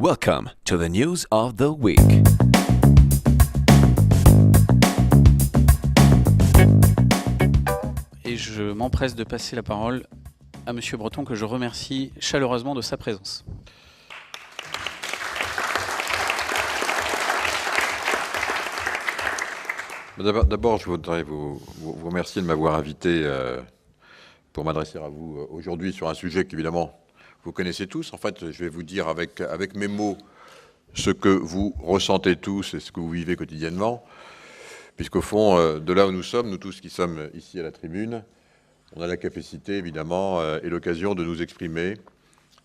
Welcome to the news of the week. Et je m'empresse de passer la parole à Monsieur Breton, que je remercie chaleureusement de sa présence. D'abord, je voudrais vous remercier de m'avoir invité pour m'adresser à vous aujourd'hui sur un sujet qu'évidemment vous connaissez tous. En fait, je vais vous dire avec mes mots ce que vous ressentez tous et ce que vous vivez quotidiennement, puisqu'au fond, de là où nous sommes, nous tous qui sommes ici à la tribune, on a la capacité, évidemment, et l'occasion de nous exprimer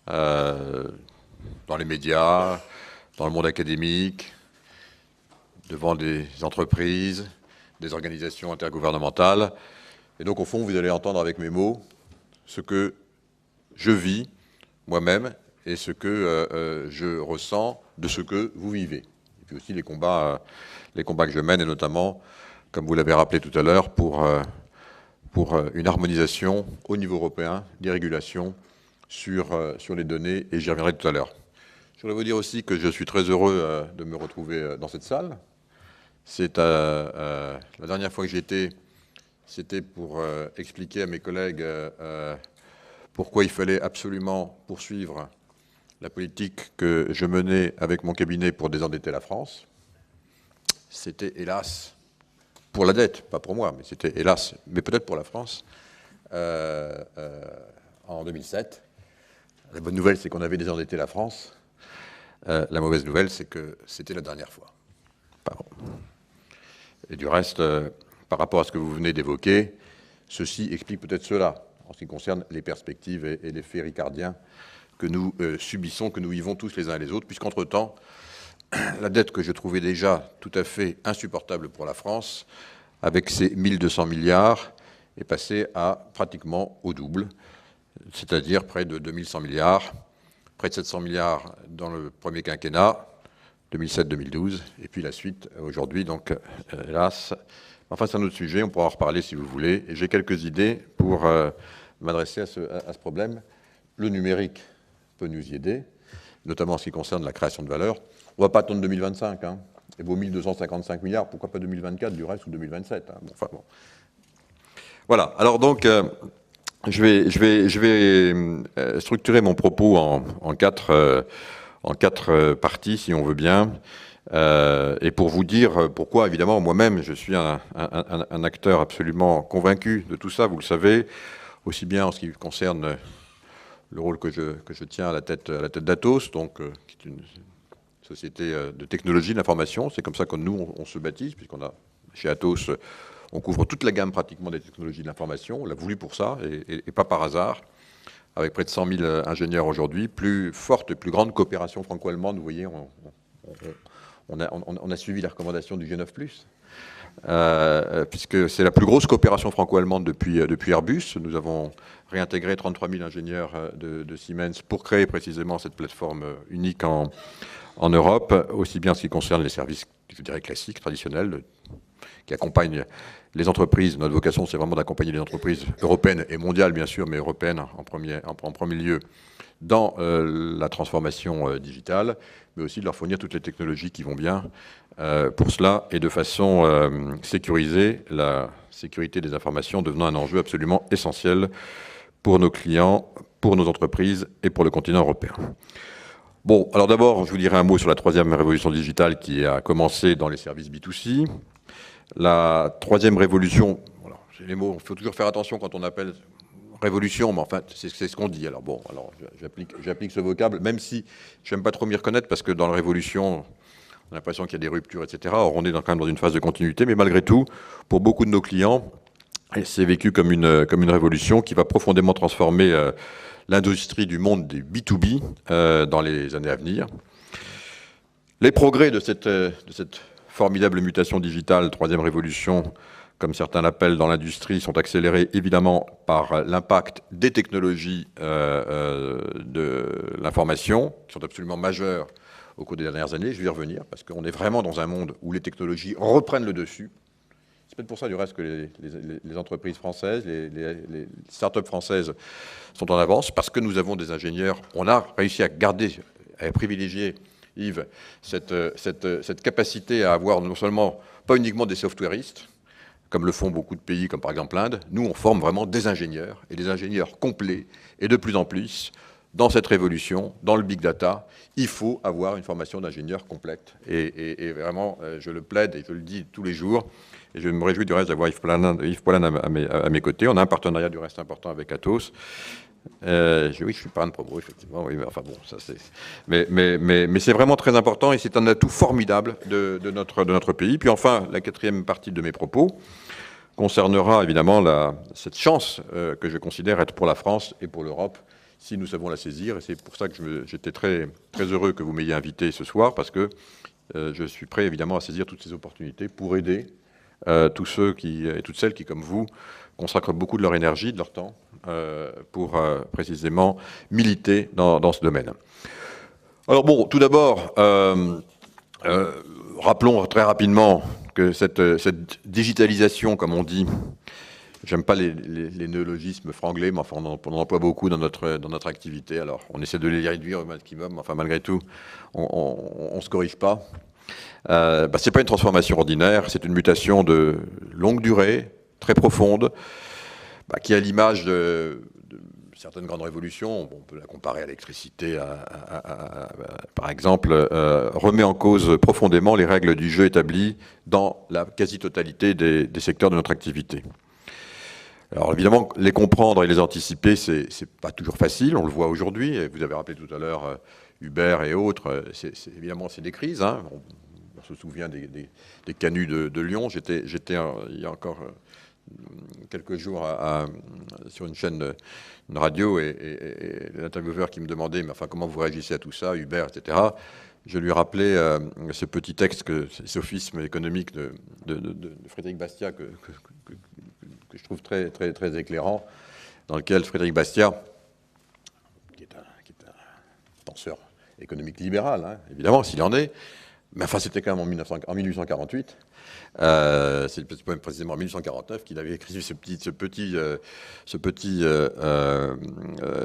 dans les médias, dans le monde académique, devant des entreprises, des organisations intergouvernementales. Et donc, au fond, vous allez entendre avec mes mots ce que je vis moi-même et ce que je ressens de ce que vous vivez. Et puis aussi les combats que je mène, et notamment, comme vous l'avez rappelé tout à l'heure, pour une harmonisation au niveau européen des régulations sur les données, et j'y reviendrai tout à l'heure. Je voudrais vous dire aussi que je suis très heureux de me retrouver dans cette salle. C'est la dernière fois que j'y étais, c'était pour expliquer à mes collègues pourquoi il fallait absolument poursuivre la politique que je menais avec mon cabinet pour désendetter la France. C'était hélas pour la dette, pas pour moi, mais c'était hélas, mais peut-être pour la France, en 2007. La bonne nouvelle, c'est qu'on avait désendetté la France. La mauvaise nouvelle, c'est que c'était la dernière fois. Pardon. Et du reste, par rapport à ce que vous venez d'évoquer, ceci explique peut-être cela, en ce qui concerne les perspectives et les faits ricardiens que nous subissons, que nous vivons tous les uns et les autres, puisqu'entre-temps, la dette que je trouvais déjà tout à fait insupportable pour la France, avec ses 1200 milliards, est passée à pratiquement au double, c'est-à-dire près de 2100 milliards, près de 700 milliards dans le premier quinquennat, 2007-2012, et puis la suite aujourd'hui, donc hélas. Enfin, c'est un autre sujet, on pourra en reparler si vous voulez. Et j'ai quelques idées pour m'adresser à ce problème. Le numérique peut nous y aider, notamment en ce qui concerne la création de valeur. On ne va pas attendre 2025, hein. Et vos 1255 milliards, pourquoi pas 2024 du reste ou 2027, hein. Bon. Voilà, alors donc, je vais structurer mon propos en quatre parties, si on veut bien. Et pour vous dire pourquoi, évidemment, moi-même, je suis un acteur absolument convaincu de tout ça, vous le savez, aussi bien en ce qui concerne le rôle que je tiens à la tête d'Atos, donc, qui est une société de technologie de l'information. C'est comme ça que nous, on se baptise, puisqu'on a, chez Atos, on couvre toute la gamme pratiquement des technologies de l'information. On l'a voulu pour ça, et pas par hasard, avec près de 100 000 ingénieurs aujourd'hui, plus forte et plus grande coopération franco-allemande. Vous voyez, on a suivi la recommandation du G9+, puisque c'est la plus grosse coopération franco-allemande depuis Airbus. Nous avons réintégré 33 000 ingénieurs de Siemens pour créer précisément cette plateforme unique en Europe, aussi bien en ce qui concerne les services, je dirais, classiques, traditionnels, qui accompagnent les entreprises. Notre vocation, c'est vraiment d'accompagner les entreprises européennes et mondiales, bien sûr, mais européennes en premier lieu, dans la transformation digitale, mais aussi de leur fournir toutes les technologies qui vont bien pour cela, et de façon sécurisée, la sécurité des informations devenant un enjeu absolument essentiel pour nos clients, pour nos entreprises et pour le continent européen. Bon, alors d'abord, je vous dirai un mot sur la troisième révolution digitale qui a commencé dans les services B2C. La troisième révolution, voilà, c'est les mots, il faut toujours faire attention quand on appelle révolution, mais enfin, c'est ce qu'on dit. Alors bon, alors j'applique ce vocable, même si je n'aime pas trop m'y reconnaître, parce que dans la révolution, on a l'impression qu'il y a des ruptures, etc. Or, on est quand même dans une phase de continuité, mais malgré tout, pour beaucoup de nos clients, c'est vécu comme une révolution qui va profondément transformer l'industrie du monde des B2B dans les années à venir. Les progrès de cette formidable mutation digitale, troisième révolution, comme certains l'appellent dans l'industrie, sont accélérés évidemment par l'impact des technologies de l'information, qui sont absolument majeures au cours des dernières années. Je vais y revenir, parce qu'on est vraiment dans un monde où les technologies reprennent le dessus. C'est peut-être pour ça, du reste, que les entreprises françaises, les start-up françaises sont en avance, parce que nous avons des ingénieurs. On a réussi à garder avait privilégié, Yves, cette capacité à avoir non seulement, pas uniquement des softwaristes, comme le font beaucoup de pays, comme par exemple l'Inde. Nous, on forme vraiment des ingénieurs, et des ingénieurs complets, et de plus en plus, dans cette révolution, dans le big data, il faut avoir une formation d'ingénieur complète. Et vraiment, je le plaide, et je le dis tous les jours, et je me réjouis du reste d'avoir Yves Poilane à mes côtés. On a un partenariat du reste important avec Atos. Oui, je suis parrain de Promo, effectivement. Oui, mais enfin bon, ça c'est. Mais c'est vraiment très important et c'est un atout formidable de notre pays. Puis enfin, la quatrième partie de mes propos concernera évidemment cette chance que je considère être pour la France et pour l'Europe, si nous savons la saisir. Et c'est pour ça que j'étais très heureux que vous m'ayez invité ce soir, parce que je suis prêt évidemment à saisir toutes ces opportunités pour aider tous ceux et toutes celles qui, comme vous, consacrent beaucoup de leur énergie, de leur temps, pour précisément militer dans ce domaine. Alors bon, tout d'abord, rappelons très rapidement que cette digitalisation, comme on dit, j'aime pas les néologismes franglais, mais enfin on en emploie beaucoup dans notre activité. Alors on essaie de les réduire au maximum, mais enfin malgré tout, on se corrige pas. C'est pas une transformation ordinaire, c'est une mutation de longue durée, très profonde, qui a l'image de certaines grandes révolutions. On peut la comparer à l'électricité, par exemple, remet en cause profondément les règles du jeu établies dans la quasi-totalité des secteurs de notre activité. Alors évidemment, les comprendre et les anticiper, c'est pas toujours facile, on le voit aujourd'hui. Vous avez rappelé tout à l'heure Uber et autres, évidemment c'est des crises. Hein. On se souvient des canuts de Lyon. J'étais il y a encore quelques jours sur une chaîne de radio et l'intervieweur qui me demandait mais enfin, comment vous réagissez à tout ça, Uber, etc. Je lui rappelais ce petit texte, ce sophisme économique de Frédéric Bastiat que je trouve très éclairant, dans lequel Frédéric Bastiat, qui est un penseur économique libéral, hein, évidemment, s'il en est, mais enfin, c'était quand même en 1848. C'est même précisément en 1849 qu'il avait écrit ce petit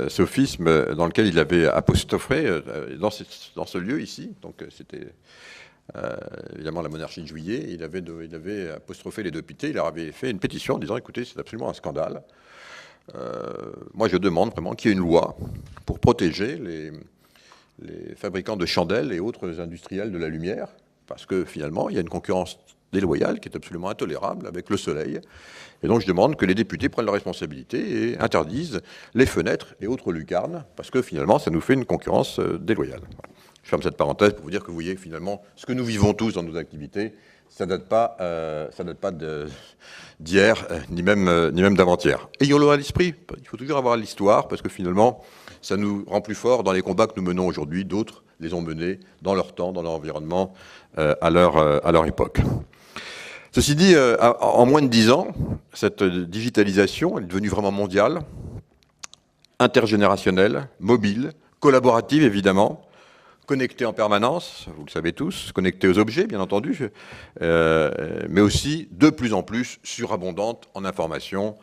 sophisme dans lequel il avait apostrophé dans ce lieu ici. Donc c'était évidemment la monarchie de Juillet. Il avait apostrophé les députés. Il leur avait fait une pétition en disant écoutez, c'est absolument un scandale. Moi, je demande vraiment qu'il y ait une loi pour protéger les fabricants de chandelles et autres industriels de la lumière, parce que finalement, il y a une concurrence déloyale qui est absolument intolérable avec le soleil. Et donc, je demande que les députés prennent leurs responsabilités et interdisent les fenêtres et autres lucarnes, parce que finalement, ça nous fait une concurrence déloyale. Voilà. Je ferme cette parenthèse pour vous dire que vous voyez finalement ce que nous vivons tous dans nos activités, ça ne date pas d'hier, ni même d'avant-hier. Ayons-le à l'esprit, il faut toujours avoir l'histoire, parce que finalement, ça nous rend plus forts dans les combats que nous menons aujourd'hui. D'autres les ont menés dans leur temps, dans leur environnement, à leur époque. Ceci dit, en moins de 10 ans, cette digitalisation est devenue vraiment mondiale, intergénérationnelle, mobile, collaborative évidemment, connectée en permanence, vous le savez tous, connectée aux objets bien entendu, mais aussi de plus en plus surabondante en informations.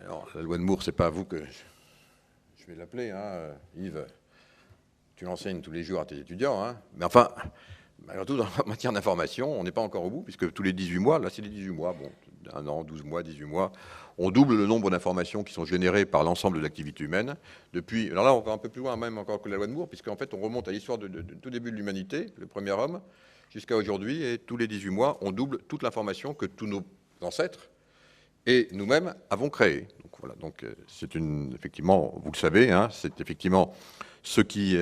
Alors, la loi de Moore, c'est pas à vous que je vais l'appeler, hein, Yves. Tu l'enseignes tous les jours à tes étudiants, hein, mais enfin, malgré tout, dans la matière d'information, on n'est pas encore au bout, puisque tous les 18 mois, là c'est les 18 mois, bon, 1 an, 12 mois, 18 mois, on double le nombre d'informations qui sont générées par l'ensemble de l'activité humaine. Depuis, alors là, on va un peu plus loin même encore que la loi de Moore, puisqu'en fait, on remonte à l'histoire de tout début de l'humanité, le premier homme, jusqu'à aujourd'hui, et tous les 18 mois, on double toute l'information que tous nos ancêtres et nous-mêmes avons créée. Donc voilà, donc c'est effectivement, vous le savez, hein, c'est effectivement ce qui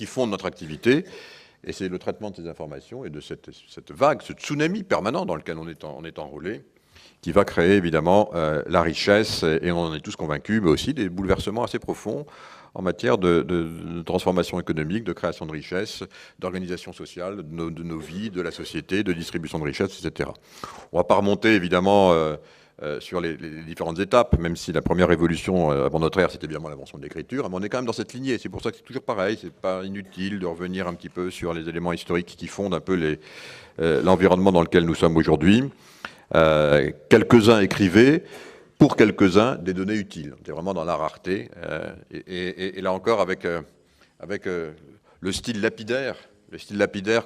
fonde notre activité. Et c'est le traitement de ces informations et de cette vague, ce tsunami permanent dans lequel on est enrôlé, qui va créer évidemment la richesse, et on en est tous convaincus, mais aussi des bouleversements assez profonds en matière de transformation économique, de création de richesse, d'organisation sociale, de nos vies, de la société, de distribution de richesse, etc. On ne va pas remonter évidemment sur les différentes étapes, même si la première révolution avant notre ère, c'était évidemment l'invention de l'écriture, mais on est quand même dans cette lignée. C'est pour ça que c'est toujours pareil, c'est pas inutile de revenir un petit peu sur les éléments historiques qui fondent un peu l'environnement dans lequel nous sommes aujourd'hui. Quelques-uns écrivaient, pour quelques-uns, des données utiles. On est vraiment dans la rareté, et là encore avec avec le style lapidaire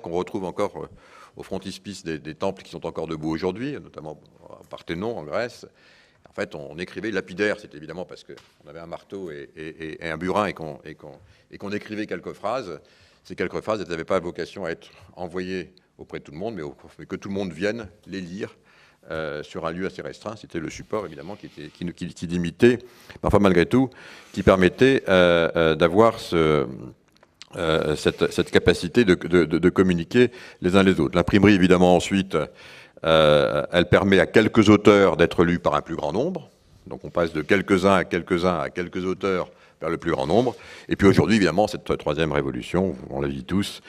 qu'on retrouve encore au frontispice des temples qui sont encore debout aujourd'hui, notamment à Parthénon en Grèce. En fait, on écrivait lapidaire, c'était évidemment parce qu'on avait un marteau et un burin et qu'on écrivait quelques phrases. Ces quelques phrases, elles n'avaient pas vocation à être envoyées auprès de tout le monde, mais que tout le monde vienne les lire sur un lieu assez restreint. C'était le support, évidemment, qui limitait, mais enfin, malgré tout, qui permettait d'avoir cette capacité de communiquer les uns les autres. L'imprimerie, évidemment, ensuite, elle permet à quelques auteurs d'être lus par un plus grand nombre. Donc on passe de quelques-uns à quelques auteurs vers le plus grand nombre. Et puis aujourd'hui, évidemment, cette troisième révolution, on la vit tous.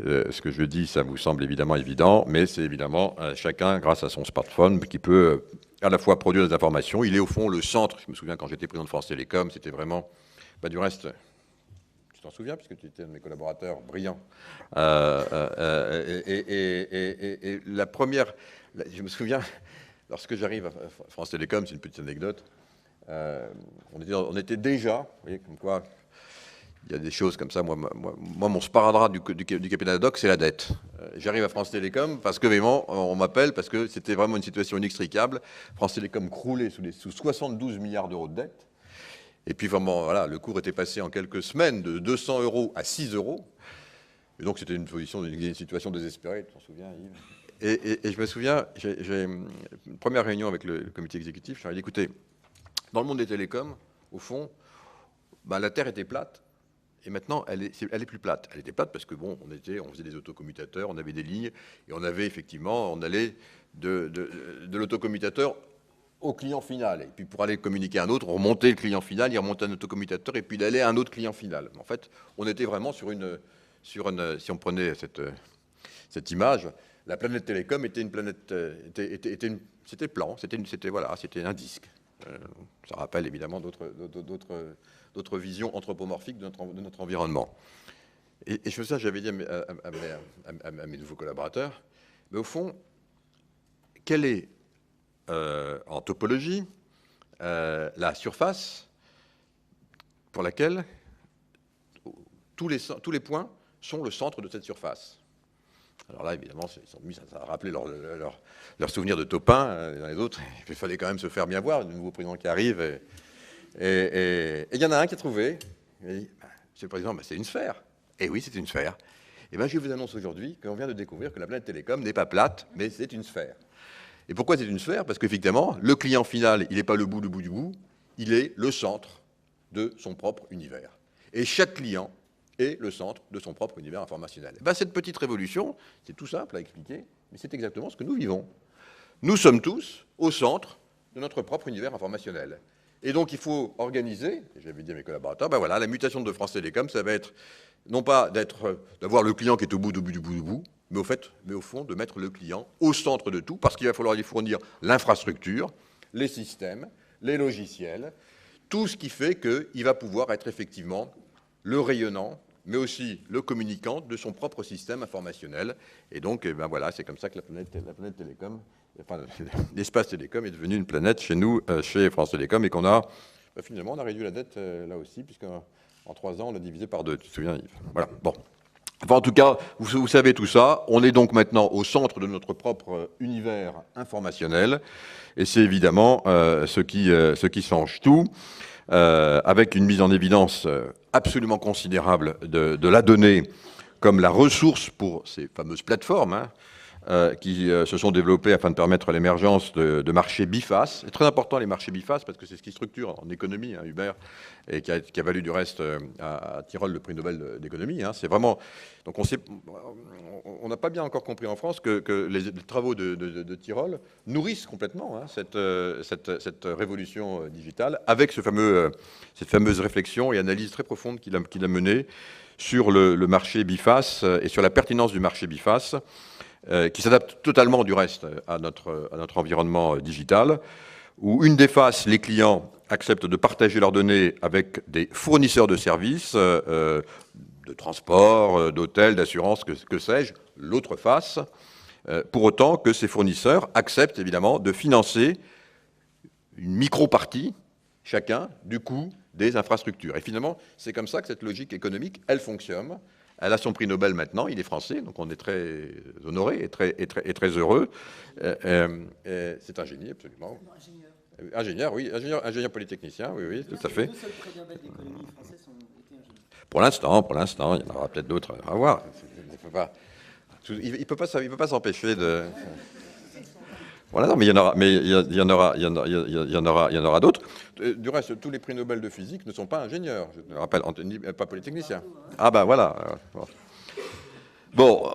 Ce que je dis, ça vous semble évidemment évident, mais c'est évidemment chacun, grâce à son smartphone, qui peut à la fois produire des informations. Il est au fond le centre. Je me souviens quand j'étais président de France Télécom, c'était vraiment... du reste... Tu t'en souviens, puisque tu étais un de mes collaborateurs brillants. Et la première... Je me souviens, lorsque j'arrive à France Télécom, c'est une petite anecdote, on était déjà, vous voyez, comme quoi, il y a des choses comme ça. Moi mon sparadrap du capitaine Haddock, c'est la dette. J'arrive à France Télécom parce que, vraiment, on m'appelle, parce que c'était vraiment une situation inextricable. France Télécom croulait sous 72 milliards d'euros de dette. Et puis vraiment, voilà, le cours était passé en quelques semaines de 200 € à 6 €. Et donc c'était une situation désespérée, tu t'en souviens, Yves. Et je me souviens, j'ai une première réunion avec le comité exécutif, je leur ai dit, écoutez, dans le monde des télécoms, au fond, la Terre était plate, et maintenant elle est plus plate. Elle était plate parce que, bon, on faisait des autocommutateurs, on avait des lignes, et on avait effectivement, on allait de l'autocommutateur au client final. Et puis pour aller communiquer à un autre, on remontait le client final, il remontait un autocommutateur, et puis il allait à un autre client final. En fait, on était vraiment sur une si on prenait cette image, la planète Télécom était une planète, c'était plan, c'était un disque. Ça rappelle évidemment d'autres visions anthropomorphiques de notre environnement. Et je fais ça, j'avais dit à mes nouveaux collaborateurs, mais au fond, quelle est en topologie la surface pour laquelle tous les points sont le centre de cette surface. Alors là, évidemment, ils sont mis, ça a rappelé leur souvenir de Topin, les uns les autres. Il fallait quand même se faire bien voir, le nouveau président qui arrive. Et il y en a un qui a trouvé. Il a dit, Monsieur le Président, c'est une sphère. Et oui, c'est une sphère. Et bien, je vous annonce aujourd'hui qu'on vient de découvrir que la planète Télécom n'est pas plate, mais c'est une sphère. Et pourquoi c'est une sphère? Parce qu'effectivement, le client final, il n'est pas le bout du bout, il est le centre de son propre univers. Et chaque client est le centre de son propre univers informationnel. Cette petite révolution, c'est tout simple à expliquer, mais c'est exactement ce que nous vivons. Nous sommes tous au centre de notre propre univers informationnel. Et donc, il faut organiser, j'avais dit à mes collaborateurs, la mutation de France Télécom, ça va être, non pas d'avoir le client qui est au bout du bout, mais au fond, de mettre le client au centre de tout, parce qu'il va falloir lui fournir l'infrastructure, les systèmes, les logiciels, tout ce qui fait qu'il va pouvoir être effectivement le rayonnant, mais aussi le communicant de son propre système informationnel. Et donc, c'est comme ça que la planète Télécom, l'espace Télécom est devenu une planète chez nous, chez France Télécom, et qu'on a, finalement, on a réduit la dette là aussi, puisqu'en 3 ans, on l'a divisé par 2. Tu te souviens, Yves? Voilà, bon. En tout cas, vous savez tout ça. On est donc maintenant au centre de notre propre univers informationnel, et c'est évidemment ce qui change tout. Avec une mise en évidence absolument considérable de la donnée comme la ressource pour ces fameuses plateformes qui se sont développées afin de permettre l'émergence de marchés bifaces. C'est très important, les marchés bifaces, parce que c'est ce qui structure en économie, Uber, et qui a valu du reste à Tirole le prix Nobel d'économie. C'est vraiment... Donc on n'a pas bien encore compris en France que les travaux de Tirole nourrissent complètement cette révolution digitale, avec cette fameuse réflexion et analyse très profonde qu'il a menée sur le marché biface et sur la pertinence du marché biface, qui s'adapte totalement du reste à notre environnement digital, où une des faces, les clients acceptent de partager leurs données avec des fournisseurs de services, de transport, d'hôtels, d'assurance, que sais-je. L'autre face, pour autant que ces fournisseurs acceptent évidemment de financer une micro-partie chacun du coût des infrastructures. Et finalement, c'est comme ça que cette logique économique, elle fonctionne. Elle a son prix Nobel maintenant, il est français, donc on est très honoré et très heureux. C'est un génie, absolument. Ingénieur, oui, ingénieur polytechnicien, oui, tout à fait. Les deux seuls prix Nobel d'économie français ont été ingénieurs. Pour l'instant, il y en aura peut-être d'autres à voir. Il ne peut pas s'empêcher de... Voilà, non, mais il y en aura d'autres. Du reste, tous les prix Nobel de physique ne sont pas ingénieurs. Je me rappelle, Anthony, pas polytechnicien. Ah ben voilà. Bon,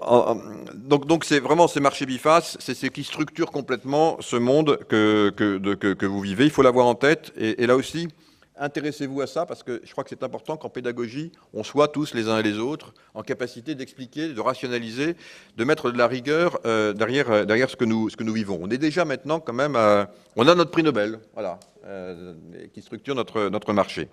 donc c'est vraiment ces marchés bifaces, c'est ce qui structure complètement ce monde que vous vivez. Il faut l'avoir en tête. Et là aussi, intéressez-vous à ça, parce que je crois que c'est important qu'en pédagogie, on soit tous les uns et les autres en capacité d'expliquer, de rationaliser, de mettre de la rigueur derrière ce que nous vivons. On est déjà maintenant quand même, on a notre prix Nobel, voilà, qui structure notre marché.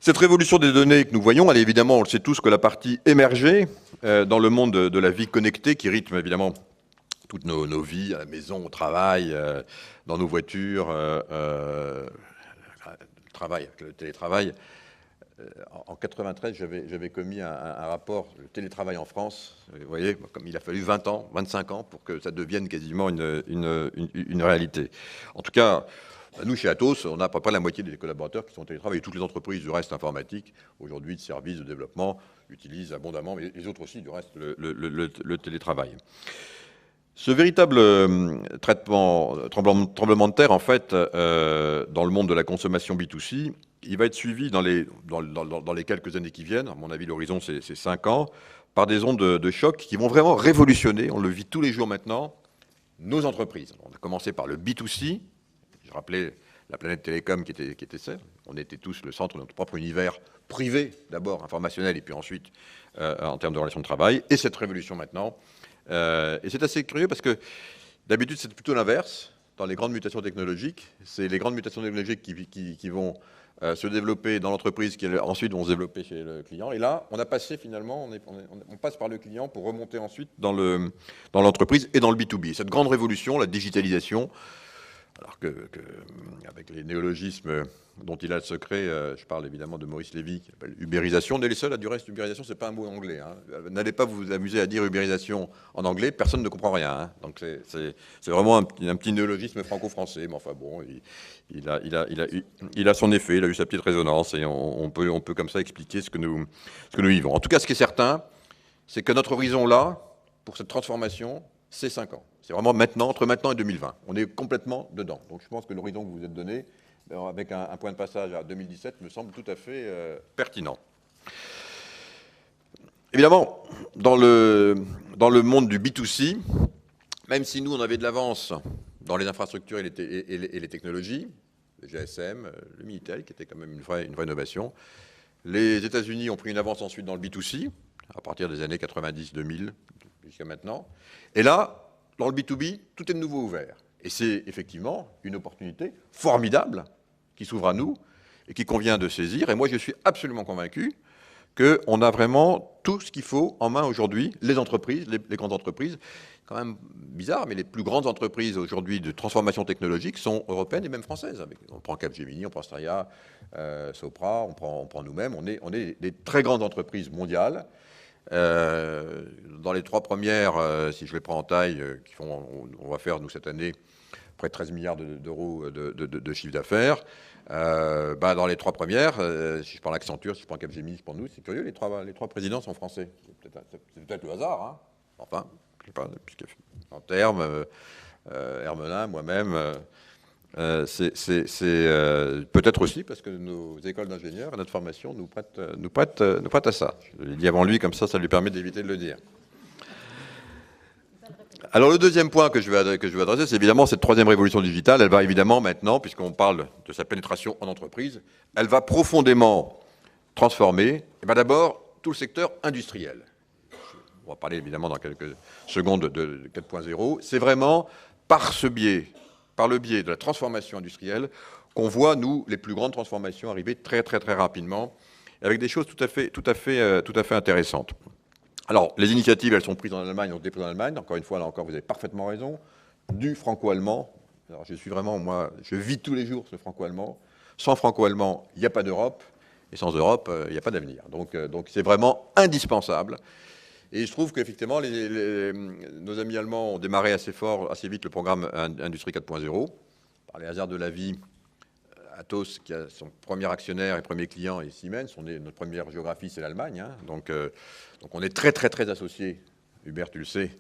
Cette révolution des données que nous voyons, elle est évidemment, on le sait tous, que la partie émergée dans le monde de la vie connectée, qui rythme évidemment toutes nos vies, à la maison, au travail, dans nos voitures, le télétravail. En 93, j'avais commis un rapport, le télétravail en France. Vous voyez, comme il a fallu 20 ans, 25 ans pour que ça devienne quasiment une réalité. En tout cas, nous, chez Atos, on a à peu près la moitié des collaborateurs qui sont en télétravail. Et toutes les entreprises du reste informatique, aujourd'hui de services, de développement, utilisent abondamment, mais les autres aussi, du reste, le télétravail. Ce véritable tremblement de terre, en fait, dans le monde de la consommation B2C, il va être suivi dans les quelques années qui viennent, à mon avis l'horizon c'est 5 ans, par des ondes de choc qui vont vraiment révolutionner, on le vit tous les jours maintenant, nos entreprises. On a commencé par le B2C, je rappelais la planète télécom qui était celle, on était tous le centre de notre propre univers privé, d'abord informationnel, et puis ensuite en termes de relations de travail, et cette révolution maintenant. Et c'est assez curieux parce que d'habitude c'est plutôt l'inverse. Dans les grandes mutations technologiques, c'est les grandes mutations technologiques qui vont se développer dans l'entreprise, qui ensuite vont se développer chez le client. Et là, on a passé finalement, on passe par le client pour remonter ensuite dans l'entreprise et dans le B2B. Et cette grande révolution, la digitalisation, alors avec les néologismes dont il a le secret, je parle évidemment de Maurice Lévy, qui s'appelle ubérisation. On est les seuls, du reste, ubérisation, c'est pas un mot anglais. Hein. N'allez pas vous amuser à dire ubérisation en anglais, personne ne comprend rien. Hein. Donc c'est vraiment un petit néologisme franco-français, mais enfin bon, il a son effet, il a eu sa petite résonance, et on peut comme ça expliquer ce que nous vivons. En tout cas, ce qui est certain, c'est que notre horizon là, pour cette transformation, c'est 5 ans. C'est vraiment maintenant, entre maintenant et 2020. On est complètement dedans. Donc je pense que l'horizon que vous vous êtes donné, avec un point de passage à 2017, me semble tout à fait pertinent. Évidemment, dans le monde du B2C, même si nous, on avait de l'avance dans les infrastructures et les technologies, le GSM, le Minitel, qui était quand même une vraie innovation, les États-Unis ont pris une avance ensuite dans le B2C, à partir des années 90-2000 jusqu'à maintenant. Et là, dans le B2B, tout est de nouveau ouvert. Et c'est effectivement une opportunité formidable qui s'ouvre à nous et qu'il convient de saisir. Et moi, je suis absolument convaincu qu'on a vraiment tout ce qu'il faut en main aujourd'hui. Les entreprises, les grandes entreprises, quand même bizarre, mais les plus grandes entreprises aujourd'hui de transformation technologique sont européennes et même françaises. On prend Capgemini, on prend Staria, Sopra, on prend nous-mêmes. On est des très grandes entreprises mondiales. Dans les 3 premières, si je les prends en taille, on va faire, nous, cette année, près de 13 milliards d'euros de chiffre d'affaires. Dans les 3 premières, si je prends l'Accenture, si je prends Capgemini, pour nous, c'est curieux, les trois présidents sont français. C'est peut-être le hasard, hein. Enfin, je sais pas, en termes, Hermelin, moi-même, c'est peut-être aussi parce que nos écoles d'ingénieurs et notre formation nous prêtent à ça. Je l'ai dit avant lui, comme ça lui permet d'éviter de le dire. Alors le deuxième point que je vais adresser, c'est évidemment cette 3e révolution digitale. Elle va évidemment maintenant, puisqu'on parle de sa pénétration en entreprise, elle va profondément transformer, d'abord, tout le secteur industriel. On va parler évidemment dans quelques secondes de 4.0. C'est vraiment par le biais de la transformation industrielle qu'on voit, nous, les plus grandes transformations arriver très, très, très rapidement, avec des choses tout à fait intéressantes. Alors, les initiatives, elles sont prises en Allemagne, on se dépose en Allemagne. Encore une fois, là encore, vous avez parfaitement raison. Du franco-allemand, Alors, je suis vraiment, moi, je vis tous les jours ce franco-allemand. Sans franco-allemand, il n'y a pas d'Europe. Et sans Europe, il n'y a pas d'avenir. Donc c'est vraiment indispensable. Et je trouve qu'effectivement, nos amis allemands ont démarré assez fort, assez vite le programme Industrie 4.0. Par les hasards de la vie, Atos, qui a son premier actionnaire et premier client, est Siemens. Notre première géographie, c'est l'Allemagne. Hein. Donc on est très, très, très associés, Hubert, tu le sais,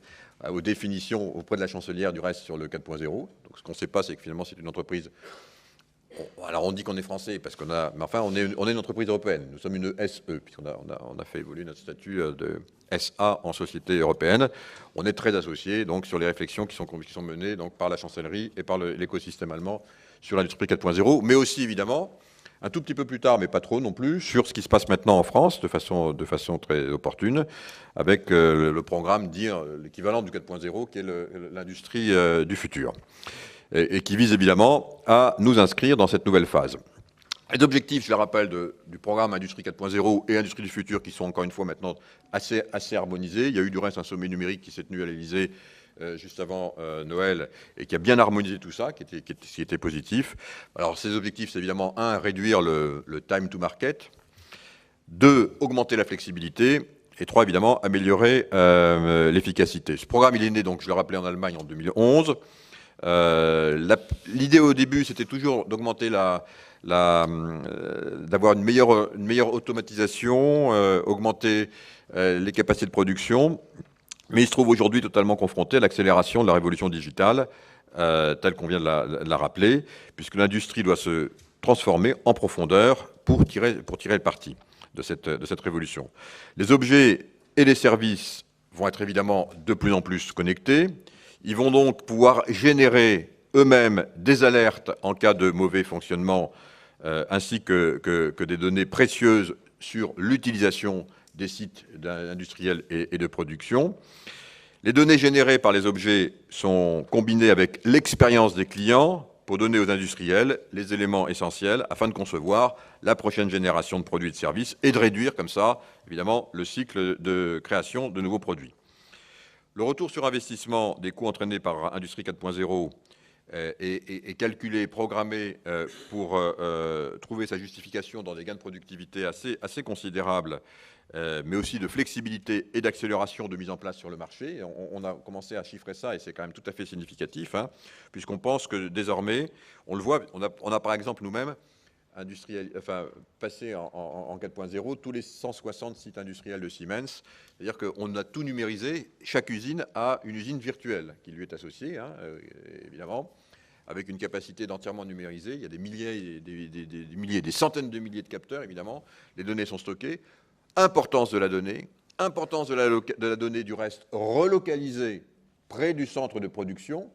aux définitions auprès de la chancelière du reste sur le 4.0. Donc ce qu'on ne sait pas, c'est que finalement, c'est une entreprise... Alors on dit qu'on est français parce qu'on a, mais enfin on est une entreprise européenne. Nous sommes une SE puisqu'on a fait évoluer notre statut de SA en société européenne. On est très associés donc sur les réflexions qui sont menées donc par la chancellerie et par l'écosystème allemand sur l'industrie 4.0, mais aussi évidemment un tout petit peu plus tard, mais pas trop non plus, sur ce qui se passe maintenant en France de façon très opportune avec le programme l'équivalent du 4.0 qui est l'industrie du futur. Et qui vise évidemment à nous inscrire dans cette nouvelle phase. Les objectifs, je le rappelle, du programme Industrie 4.0 et Industrie du futur qui sont encore une fois maintenant assez harmonisés. Il y a eu du reste un sommet numérique qui s'est tenu à l'Élysée juste avant Noël et qui a bien harmonisé tout ça, qui était positif. Alors ces objectifs, c'est évidemment, 1, réduire le time to market, 2, augmenter la flexibilité, et 3, évidemment, améliorer l'efficacité. Ce programme, il est né, donc, je le rappelais, en Allemagne en 2011. L'idée au début, c'était toujours d'augmenter d'avoir une meilleure automatisation, augmenter les capacités de production, mais il se trouve aujourd'hui totalement confronté à l'accélération de la révolution digitale, telle qu'on vient de la rappeler, puisque l'industrie doit se transformer en profondeur pour tirer le parti de cette révolution. Les objets et les services vont être évidemment de plus en plus connectés. Ils vont donc pouvoir générer eux-mêmes des alertes en cas de mauvais fonctionnement, ainsi que des données précieuses sur l'utilisation des sites industriels et de production. Les données générées par les objets sont combinées avec l'expérience des clients pour donner aux industriels les éléments essentiels afin de concevoir la prochaine génération de produits et de services et de réduire comme ça, évidemment, le cycle de création de nouveaux produits. Le retour sur investissement des coûts entraînés par Industrie 4.0 est calculé, programmé pour trouver sa justification dans des gains de productivité assez considérables, mais aussi de flexibilité et d'accélération de mise en place sur le marché. On a commencé à chiffrer ça et c'est quand même tout à fait significatif, hein, puisqu'on pense que désormais, on le voit, on a par exemple nous-mêmes passer en 4.0 tous les 160 sites industriels de Siemens. C'est-à-dire qu'on a tout numérisé. Chaque usine a une usine virtuelle qui lui est associée, hein, évidemment, avec une capacité d'entièrement numériser. Il y a des milliers, des centaines de milliers de capteurs, évidemment. Les données sont stockées. Importance de la donnée. Importance de la donnée, du reste, relocalisée près du centre de production.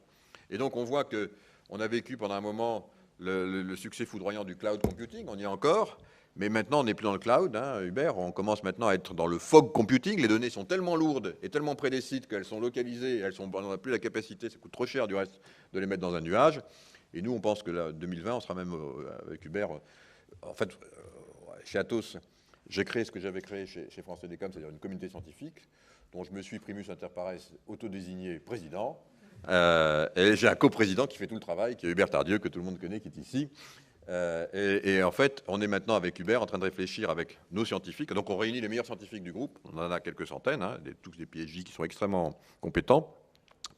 Et donc, on voit qu'on a vécu pendant un moment le succès foudroyant du cloud computing, on y est encore, mais maintenant on n'est plus dans le cloud, hein, Hubert, on commence maintenant à être dans le fog computing, les données sont tellement lourdes et tellement près des sites qu'elles sont localisées, on n'a plus la capacité, ça coûte trop cher du reste de les mettre dans un nuage, et nous on pense que là, 2020, on sera même avec Hubert, en fait, chez Atos, j'ai créé ce que j'avais créé chez France Télécom, c'est-à-dire une communauté scientifique, dont je me suis primus inter pares autodésigné président. Et j'ai un coprésident qui fait tout le travail, qui est Hubert Tardieu, que tout le monde connaît, qui est ici. Et en fait, on est maintenant avec Hubert en train de réfléchir avec nos scientifiques. Donc on réunit les meilleurs scientifiques du groupe, on en a quelques centaines, hein, tous des PhD qui sont extrêmement compétents,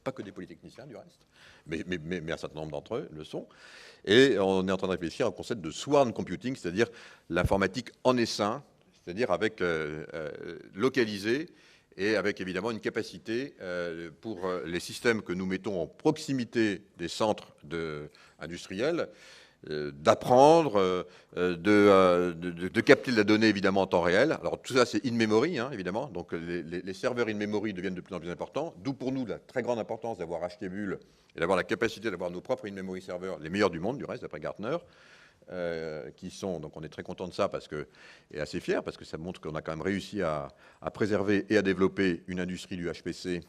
pas que des polytechniciens du reste, mais un certain nombre d'entre eux le sont. Et on est en train de réfléchir au concept de swarm computing, c'est-à-dire l'informatique en essaim, c'est-à-dire avec localisé, et avec évidemment une capacité pour les systèmes que nous mettons en proximité des centres industriels d'apprendre, de capter de la donnée évidemment en temps réel. Alors tout ça c'est in-memory, hein, évidemment, donc les serveurs in-memory deviennent de plus en plus importants, d'où pour nous la très grande importance d'avoir acheté Bull et d'avoir la capacité d'avoir nos propres in-memory serveurs, les meilleurs du monde du reste d'après Gartner. Qui sont, donc on est très content de ça et assez fiers parce que ça montre qu'on a quand même réussi à préserver et à développer une industrie du HPC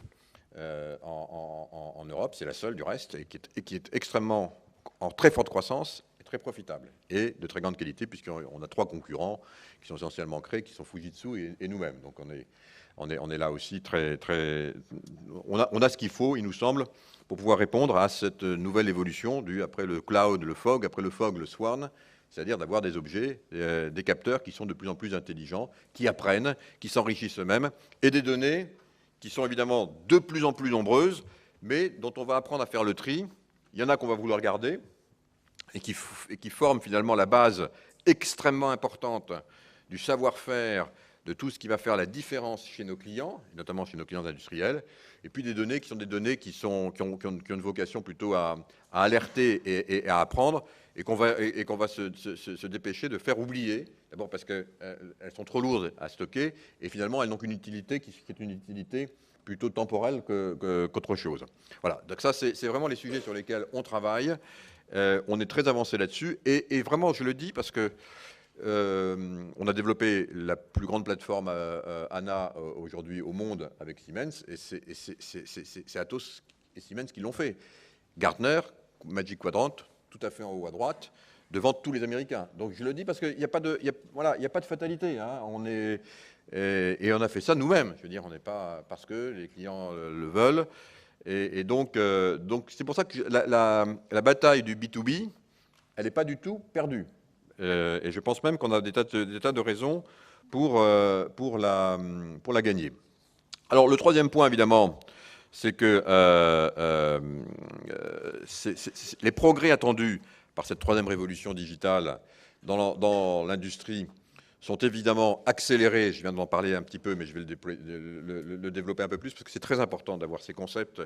en Europe, c'est la seule du reste et qui est extrêmement en très forte croissance est très profitable et de très grande qualité, puisqu'on a 3 concurrents qui sont essentiellement créés, qui sont Fujitsu et nous-mêmes. Donc on est là aussi on a ce qu'il faut, il nous semble, pour pouvoir répondre à cette nouvelle évolution après le cloud, le fog, après le fog, le swarm, c'est-à-dire d'avoir des objets, des capteurs qui sont de plus en plus intelligents, qui apprennent, qui s'enrichissent eux-mêmes, et des données qui sont évidemment de plus en plus nombreuses, mais dont on va apprendre à faire le tri. Il y en a qu'on va vouloir garder, et qui forment finalement la base extrêmement importante du savoir-faire, de tout ce qui va faire la différence chez nos clients, notamment chez nos clients industriels, et puis des données qui sont des données qui ont une vocation plutôt à alerter et à apprendre, et qu'on va se dépêcher de faire oublier, d'abord parce qu'elles sont trop lourdes à stocker, et finalement elles n'ont qu'une utilité qui est une utilité plutôt temporelle qu'autre chose. Voilà, donc ça c'est vraiment les sujets sur lesquels on travaille, on est très avancé là-dessus, et vraiment je le dis parce que on a développé la plus grande plateforme ANA aujourd'hui au monde avec Siemens, et c'est Atos et Siemens qui l'ont fait. Gartner, Magic Quadrant, tout à fait en haut à droite, devant tous les Américains. Donc je le dis parce qu'il n'y a pas de fatalité. Hein. Et on a fait ça nous-mêmes. Je veux dire, on n'est pas parce que les clients le veulent. Et donc c'est pour ça que la bataille du B2B, elle n'est pas du tout perdue. Et je pense même qu'on a des tas de raisons pour la gagner. Alors le troisième point, évidemment, c'est que les progrès attendus par cette troisième révolution digitale dans l'industrie sont évidemment accélérés. Je viens d'en parler un petit peu, mais je vais le développer un peu plus, parce que c'est très important d'avoir ces concepts.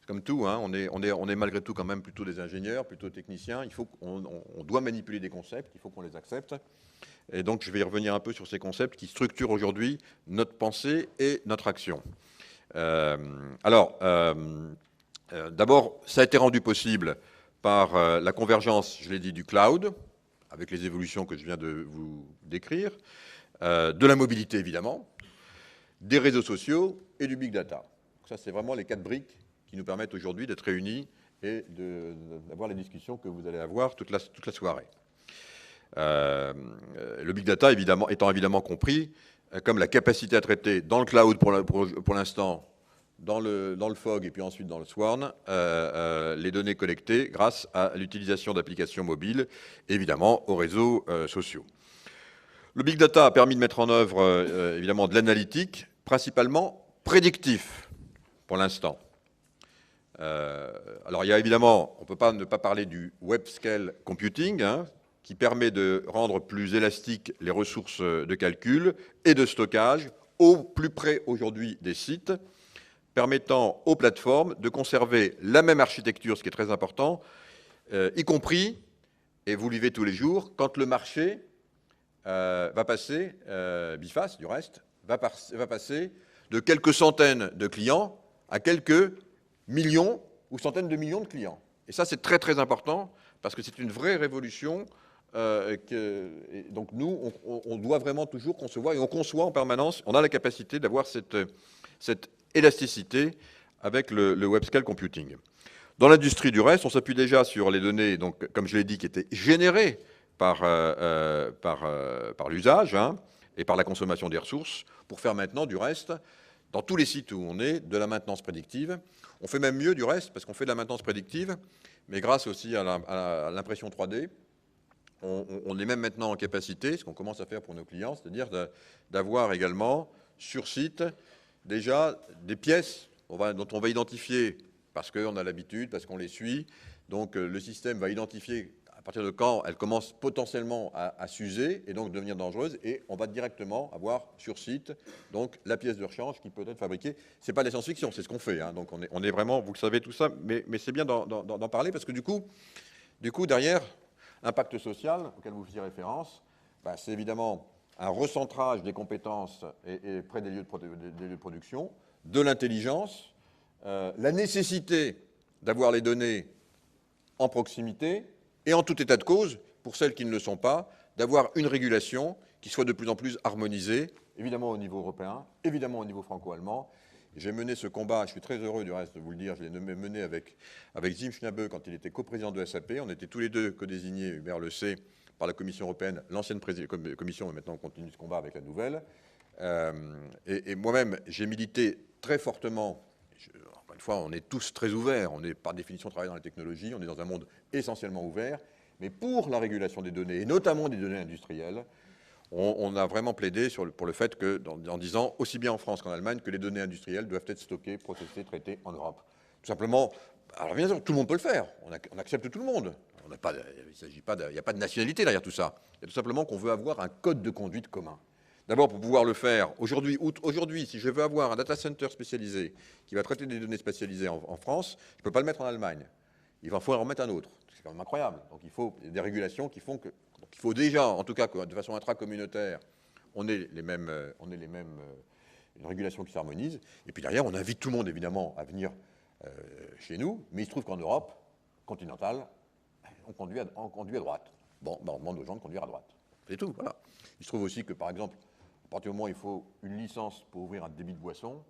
Comme tout, hein, on est malgré tout quand même plutôt des ingénieurs, plutôt techniciens. On doit manipuler des concepts, il faut qu'on les accepte. Et donc je vais y revenir un peu sur ces concepts qui structurent aujourd'hui notre pensée et notre action. D'abord, ça a été rendu possible par la convergence, je l'ai dit, du cloud, avec les évolutions que je viens de vous décrire, de la mobilité évidemment, des réseaux sociaux et du big data. Ça, c'est vraiment les 4 briques qui nous permettent aujourd'hui d'être réunis et d'avoir les discussions que vous allez avoir toute la soirée. Le big data étant évidemment compris comme la capacité à traiter dans le cloud pour l'instant, dans le fog et puis ensuite dans le swarm, les données collectées grâce à l'utilisation d'applications mobiles, évidemment aux réseaux sociaux. Le big data a permis de mettre en œuvre évidemment de l'analytique, principalement prédictif pour l'instant. Alors il y a évidemment, on ne peut ne pas parler du web scale computing, hein, qui permet de rendre plus élastiques les ressources de calcul et de stockage au plus près aujourd'hui des sites, permettant aux plateformes de conserver la même architecture, ce qui est très important, y compris, et vous le vivez tous les jours, quand le marché va passer, biface du reste, va passer de quelques centaines de clients à quelques millions ou centaines de millions de clients. Et ça, c'est très très important, parce que c'est une vraie révolution. Donc nous, on doit vraiment toujours concevoir, et on conçoit en permanence, on a la capacité d'avoir cette élasticité avec le web scale computing. Dans l'industrie du reste, on s'appuie déjà sur les données, donc, comme je l'ai dit, qui étaient générées par l'usage, hein, et par la consommation des ressources, pour faire maintenant du reste, dans tous les sites où on est, de la maintenance prédictive. On fait même mieux du reste, parce qu'on fait de la maintenance prédictive, mais grâce aussi à l'impression 3D, on est même maintenant en capacité, ce qu'on commence à faire pour nos clients, c'est-à-dire d'avoir également sur site déjà des pièces dont on va identifier, parce qu'on a l'habitude, parce qu'on les suit, donc le système va identifier à partir de quand elle commence potentiellement à s'user et donc devenir dangereuse, et on va directement avoir sur site donc la pièce de rechange qui peut être fabriquée. C'est pas de la science-fiction, c'est ce qu'on fait, hein. Donc on est vraiment, vous le savez tout ça, mais c'est bien d'en parler, parce que du coup derrière, l'impact social auquel vous faisiez référence, c'est évidemment un recentrage des compétences et près des lieux de production, de l'intelligence, la nécessité d'avoir les données en proximité, et en tout état de cause, pour celles qui ne le sont pas, d'avoir une régulation qui soit de plus en plus harmonisée, évidemment au niveau européen, évidemment au niveau franco-allemand, J'ai mené ce combat, je suis très heureux du reste de vous le dire, je l'ai mené avec Jim Schnabe quand il était coprésident de SAP. On était tous les deux co-désignés, Hubert le sait, par la Commission européenne, l'ancienne commission, mais maintenant on continue ce combat avec la nouvelle. Et moi-même, j'ai milité très fortement. Encore une fois, on est tous très ouverts, on est par définition travaillé dans la technologie, on est dans un monde essentiellement ouvert, mais pour la régulation des données, et notamment des données industrielles, on a vraiment plaidé pour le fait que, en disant, aussi bien en France qu'en Allemagne, que les données industrielles doivent être stockées, processées, traitées en Europe. Tout simplement, alors bien sûr, tout le monde peut le faire, on accepte tout le monde. Il n'y a pas de nationalité derrière tout ça. Il y a tout simplement qu'on veut avoir un code de conduite commun. D'abord, pour pouvoir le faire, aujourd'hui, si je veux avoir un data center spécialisé qui va traiter des données spécialisées en France, je ne peux pas le mettre en Allemagne. Il va falloir en mettre un autre. C'est quand même incroyable. Donc il faut des régulations qui font que... Donc il faut déjà, en tout cas de façon intracommunautaire, on ait une régulation qui s'harmonise. Et puis derrière, on invite tout le monde, évidemment, à venir chez nous. Mais il se trouve qu'en Europe continentale, on conduit à droite. Bon, on demande aux gens de conduire à droite. C'est tout, voilà. Il se trouve aussi que, par exemple, à partir du moment où il faut une licence pour ouvrir un débit de boisson,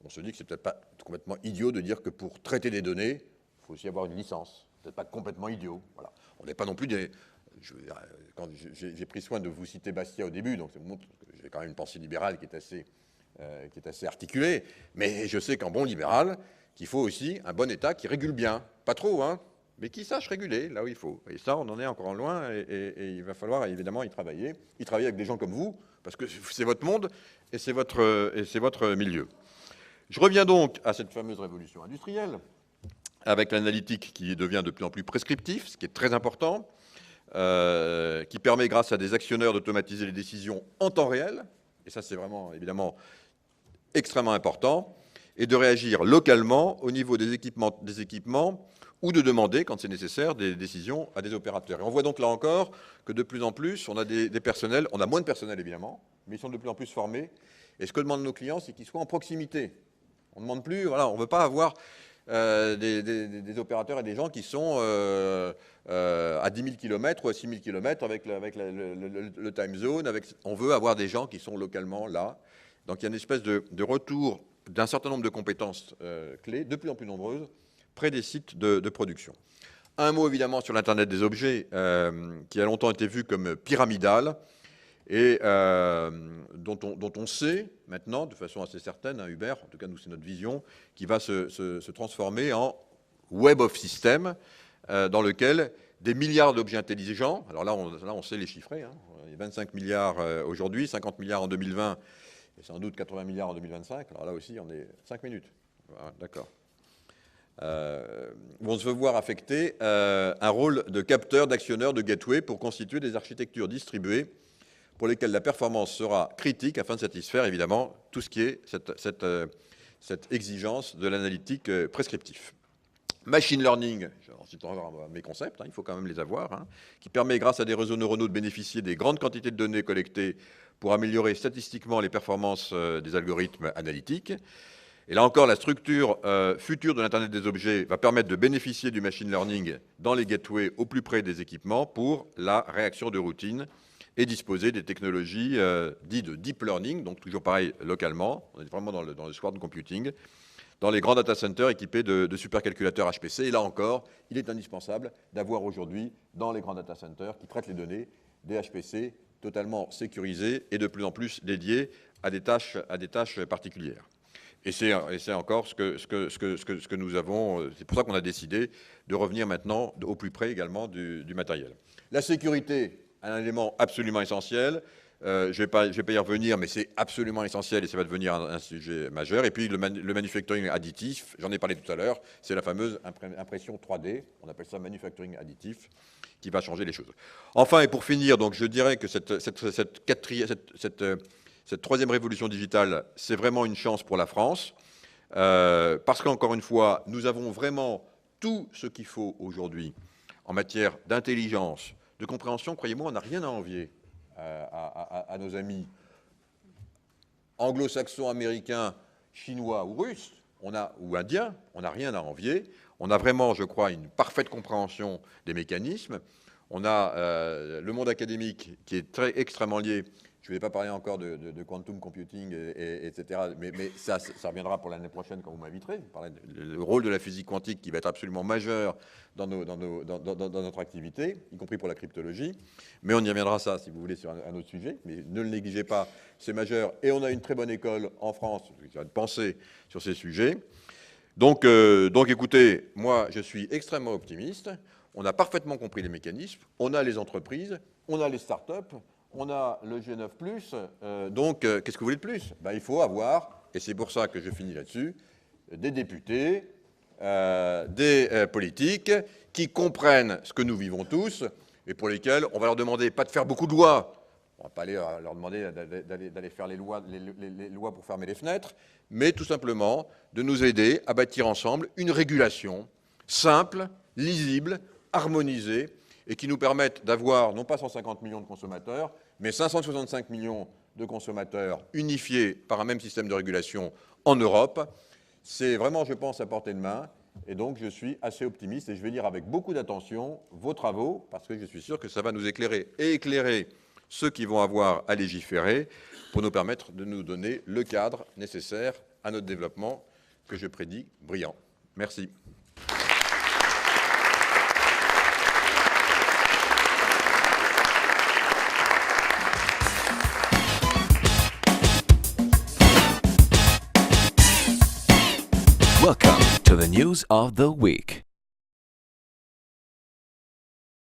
on se dit que c'est peut-être pas complètement idiot de dire que pour traiter des données, il faut aussi avoir une licence. C'est peut-être pas complètement idiot. Voilà. On n'est pas non plus des... Quand j'ai pris soin de vous citer Bastia au début, donc ça montre que j'ai quand même une pensée libérale qui est assez articulée, mais je sais qu'en bon libéral, qu'il faut aussi un bon État qui régule bien. Pas trop, hein, mais qui sache réguler là où il faut. Et ça, on en est encore loin, et il va falloir évidemment y travailler. Y travailler avec des gens comme vous, parce que c'est votre monde et c'est votre milieu. Je reviens donc à cette fameuse révolution industrielle, avec l'analytique qui devient de plus en plus prescriptif, ce qui est très important, qui permet, grâce à des actionneurs, d'automatiser les décisions en temps réel, et ça c'est vraiment, évidemment, extrêmement important, et de réagir localement au niveau des équipements ou de demander, quand c'est nécessaire, des décisions à des opérateurs. Et on voit donc là encore que de plus en plus, on a des personnels, on a moins de personnel évidemment, mais ils sont de plus en plus formés, et ce que demandent nos clients, c'est qu'ils soient en proximité. On ne demande plus, voilà, on ne veut pas avoir des opérateurs et des gens qui sont à 10 000 km ou à 6 000 km avec le time zone. On veut avoir des gens qui sont localement là. Donc il y a une espèce de retour d'un certain nombre de compétences clés, de plus en plus nombreuses, près des sites de production. Un mot évidemment sur l'Internet des objets, qui a longtemps été vu comme pyramidal, et dont on sait maintenant, de façon assez certaine, hein, Hubert, en tout cas nous c'est notre vision, qui va se transformer en Web of Systems, dans lequel des milliards d'objets intelligents, alors là on sait les chiffrer, hein, il y a 25 milliards aujourd'hui, 50 milliards en 2020, et sans doute 80 milliards en 2025, alors là aussi on est 5 minutes, voilà, d'accord. Vont se voir affecter un rôle de capteur, d'actionneur, de gateway pour constituer des architectures distribuées pour lesquelles la performance sera critique afin de satisfaire évidemment tout ce qui est cette exigence de l'analytique prescriptif. Machine learning, j'en cite encore mes concepts, hein, il faut quand même les avoir, hein, qui permet grâce à des réseaux neuronaux de bénéficier des grandes quantités de données collectées pour améliorer statistiquement les performances des algorithmes analytiques. Et là encore, la structure future de l'Internet des objets va permettre de bénéficier du machine learning dans les gateways au plus près des équipements pour la réaction de routine et disposer des technologies dites de deep learning, donc toujours pareil localement, on est vraiment dans le sword computing, dans les grands data centers équipés de supercalculateurs HPC. Et là encore, il est indispensable d'avoir aujourd'hui, dans les grands data centers qui traitent les données, des HPC totalement sécurisés et de plus en plus dédiés à des tâches particulières. Et c'est encore ce que nous avons, c'est pour ça qu'on a décidé de revenir maintenant au plus près également du matériel. La sécurité, un élément absolument essentiel. Je vais pas y revenir, mais c'est absolument essentiel et ça va devenir un sujet majeur. Et puis le manufacturing additif, j'en ai parlé tout à l'heure, c'est la fameuse impression 3D, on appelle ça manufacturing additif, qui va changer les choses. Enfin, et pour finir, donc je dirais que cette troisième révolution digitale, c'est vraiment une chance pour la France, parce qu'encore une fois, nous avons vraiment tout ce qu'il faut aujourd'hui en matière d'intelligence, de compréhension. Croyez-moi, on n'a rien à envier à nos amis anglo-saxons, américains, chinois ou russes, ou indiens. On n'a rien à envier. On a vraiment, je crois, une parfaite compréhension des mécanismes. On a le monde académique qui est extrêmement lié. Je ne vais pas parler encore de quantum computing, etc. Mais ça reviendra pour l'année prochaine quand vous m'inviterez. Vous parlez du rôle de la physique quantique qui va être absolument majeur dans notre activité, y compris pour la cryptologie. Mais on y reviendra, ça, si vous voulez, sur un autre sujet. Mais ne le négligez pas, c'est majeur. Et on a une très bonne école en France qui va penser sur ces sujets. Donc, écoutez, moi, je suis extrêmement optimiste. On a parfaitement compris les mécanismes. On a les entreprises, on a les start-up, on a le G9+. Qu'est-ce que vous voulez de plus? Il faut avoir, et c'est pour ça que je finis là-dessus, des députés, des politiques qui comprennent ce que nous vivons tous et pour lesquels on va leur demander pas de faire beaucoup de lois. On ne va pas aller leur demander d'aller faire les lois pour fermer les fenêtres, mais tout simplement de nous aider à bâtir ensemble une régulation simple, lisible, harmonisée, et qui nous permette d'avoir non pas 150 millions de consommateurs, mais 565 millions de consommateurs unifiés par un même système de régulation en Europe. C'est vraiment, je pense, à portée de main, et donc je suis assez optimiste, et je vais lire avec beaucoup d'attention vos travaux, parce que je suis sûr que ça va nous éclairer, et éclairer ceux qui vont avoir à légiférer, pour nous permettre de nous donner le cadre nécessaire à notre développement, que je prédis brillant. Merci. Welcome to the news of the week.